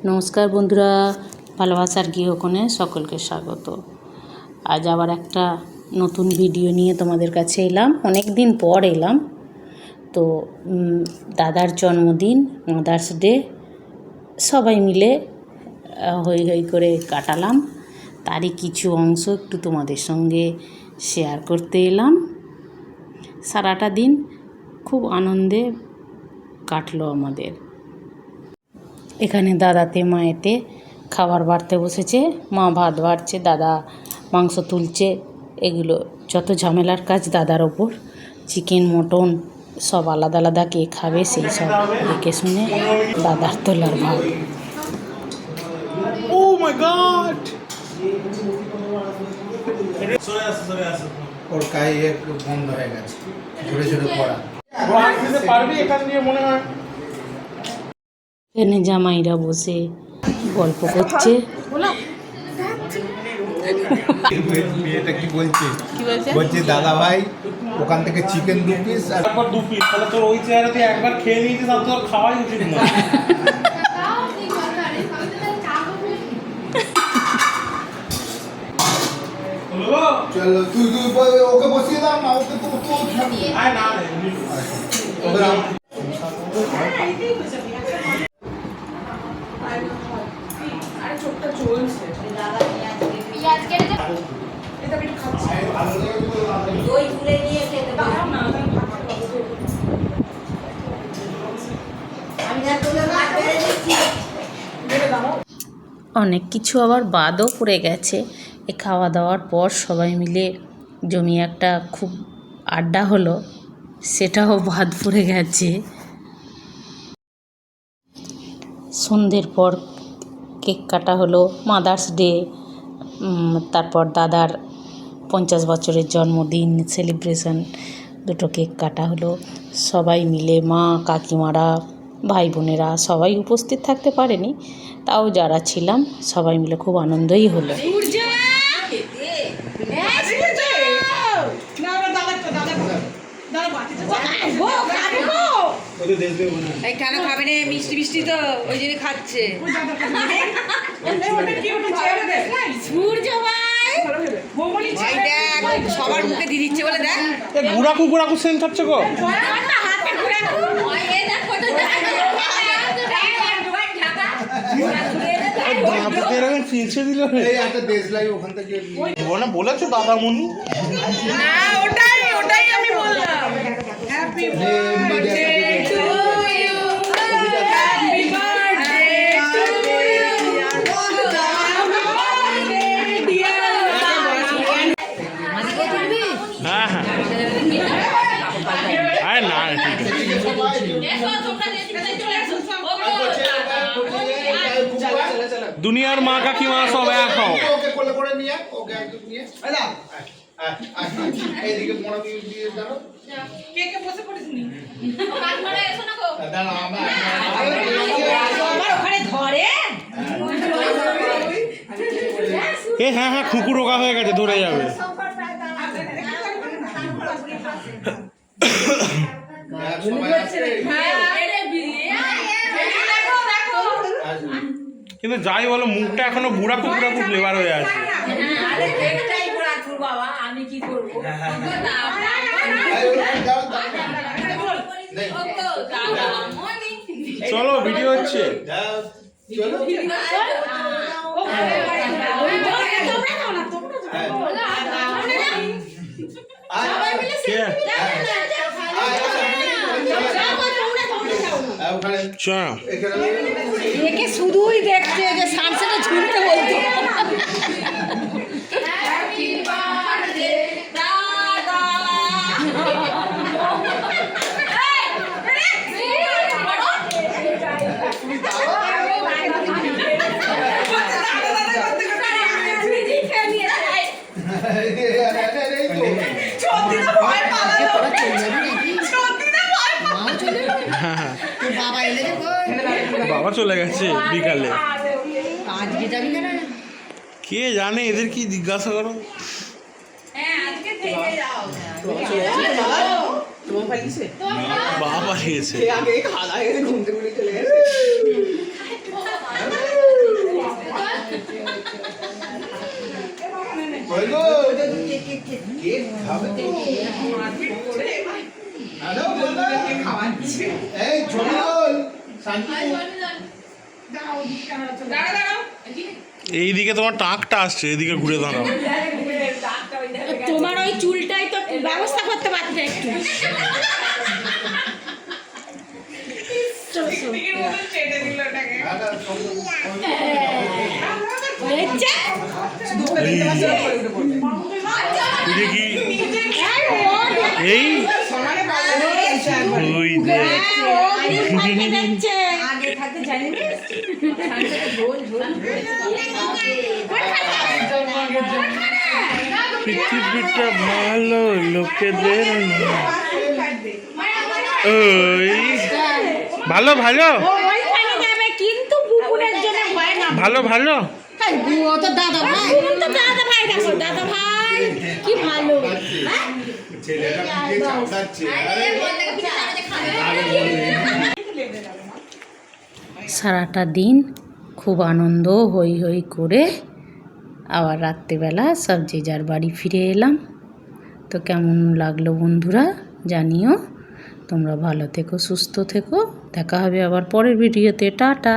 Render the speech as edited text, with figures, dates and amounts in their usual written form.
নমস্কার বন্ধুরা, ভালোবাসার গৃহকোণে সকলকে স্বাগত। আজ আবার একটা নতুন ভিডিও নিয়ে তোমাদের কাছে এলাম। অনেক দিন পর এলাম। তো দাদার জন্মদিন, মাদার্স ডে, সবাই মিলে হই হই করে কাটালাম। তারই কিছু অংশ একটু তোমাদের সঙ্গে শেয়ার করতে এলাম। সারাটা দিন খুব আনন্দে কাটলো আমাদের। এখানে দাদাতে মায়েতে খাবার বাড়তে বসেছে। মা ভাত বাড়ছে, দাদা মাংস তুলছে। এগুলো যত ঝামেলার কাজ দাদার ওপর। চিকেন, মটন সব আলাদা আলাদা কে খাবে সেই সব দেখে শুনে দাদার তোলার ভাগ। ও মাই গড, ওর গায়ে একটু বন্ধ হয়ে গেছে, ঝরে ঝরে পড়া। পারবি এখান দিয়ে মনে হয়। এখানে জামাইরা বসে গল্প করছে। মেয়েটা কি বলছে? বলছে দাদা ভাই ওখান থেকে চিকেন 2 পিস আর 2 পিস। তাহলে তোর ওই চেহারাতে একবার খেয়ে নিয়েছিস, আর তোর খাওয়াই উচিত না। চলো তুই ওকে বসিয়ে দাও না, ওকে তো আয় না অনেক কিছু আবার বাদও পড়ে গেছে। এ খাওয়া দাওয়ার পর সবাই মিলে জমিয়ে একটা খুব আড্ডা হলো, সেটাও বাদ পড়ে গেছে। সন্ধ্যের পর কেক কাটা হলো, মাদার্স ডে, তারপর দাদার 50 বছরের জন্মদিন সেলিব্রেশন, দুটো কেক কাটা হলো। সবাই মিলে মা, কাকিমারা, ভাই বোনেরা সবাই উপস্থিত থাকতে পারেনি, তাও যারা ছিলাম সবাই মিলে খুব আনন্দই হলো। কেন খাবে না? মিষ্টি মিষ্টি তো ওই জন্য খাচ্ছে। সবার মুখে দিয়ে দিচ্ছে বলে দেখ, ঘুরাকু ঘুরাকু সেন্ট হচ্ছে গো। বলেছো দাদামণি? না ওটাই আমি বললাম। Happy birthday to you, happy birthday to you, হ্যাঁ হ্যাঁ, আরে না ঠিক আছে। দুনিয়ার মা কাকিমা সব এক হও। ওকে কোলে করে নিয়ে ওকে একদম নিয়ে এইদিকে মনে দিয়ে দাও। কে কে বসে পড়িস নি? দাঁড়া আমরা ওখানে ধরে হ্যাঁ হ্যাঁ, খুকু রোগা হয়ে গেছে, ধরে যাবে। কিন্তু যাই বলো, মুখটা এখনো বুড়াকু বুড়াকু ফ্লেভার হয়ে আছে। চলো ভিডিও হচ্ছে। একে শুধুই দেখছে যে সানসেটে ঝুলতে বলতো। বাবা চলে গেছে বিকালে। কে জানে, এদের কি জিজ্ঞাসা করো। বাবা এসে আগে খাওয়া ঘুম থেকে চলে গেছে। কই গো কেক খাবে তো হ্যালো বলো খাওয়াচ্ছে এই ছোটল শান্তি এইদিকে তোমার টাকটা আসছে, এদিকে ঘুরে দাঁড়াও। তোমার ওই চুলটাই তো ব্যবস্থা করতে পারতে একটু। দেখছে? তুই কি এই ওই দেখ দেখছে। পৃথিবীটা ভালো লোকেদের ওই ভালো ভালো ও ওইখানে যাবে কিন্তু বুকুনের জন্য ভয় না। ভালো ভালো তাই ও তো দাদা ভাই, তো দাদা ভাই দেখো, দাদা ভাই কি ভালো। ছেলেটা কি চাপড়াচ্ছে সারাটা দিন খুব আনন্দ হই হই করে আবার রাত্রেবেলা সব যে যার বাড়ি ফিরে এলাম। তো কেমন লাগলো বন্ধুরা জানিও। তোমরা ভালো থেকো, সুস্থ থেকো। দেখা হবে আবার পরের ভিডিওতে। টাটা।